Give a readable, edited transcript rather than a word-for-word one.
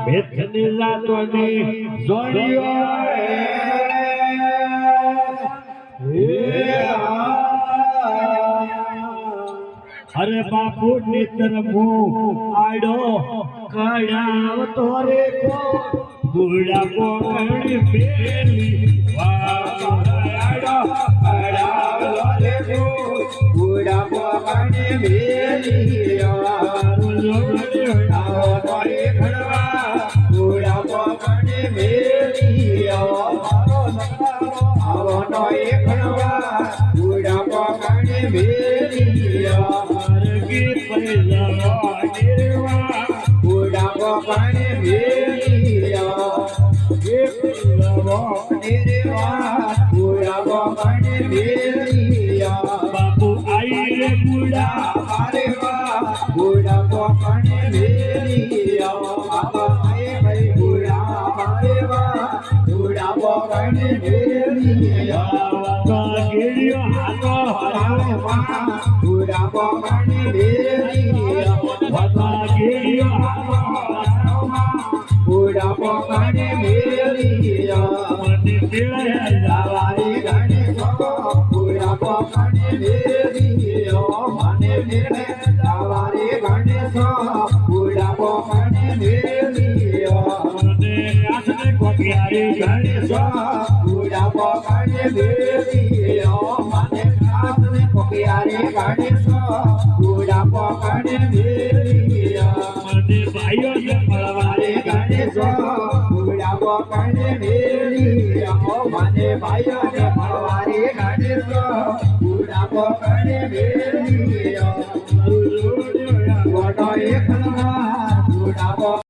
ભેટની લાતોની જોડીઓ અરે બાપુ ની તરફ આડો કડાવતો રે બુડા પોકડી પેલી આડો કડાવતો રે બુડા પોકડી પેલી આવો તોરે ખડવા બુડા પોકડી પેલી આવો તોરે ખડવા બુડા પોકડી પેલી પાણી મેલિયા પાણી મેલિયા બાપુ આઈ રે બુડા મારે બુડા પાણી મેલિયા બાપા આઈ ભાઈ બુડા મારે બુડા પાણી મેલિયા ગેડિયો હાલો હરાવે બુડા પાણી મેલિયા બાપા ગેડિયો બુડા પોકડી મેલિયા મને મેળાવારી ગણેશો બુડા પોકડી મેલિયા મને મેળાવારી ગણેશો બુડા પોકડી મેલિયા મને આસને કોકિયારી ગણેશો બુડા પોકડી મેલિયા મને આસને કોકિયારી ગણેશો બુડા પોકડી મેલિયા મને ભાઈઓ ને મળવારે ગણેશો બુડા પોકડી મેલિયા મને ભાઈઓ ને મળવારે ગણેશો બુડા પોકડી મેલિયા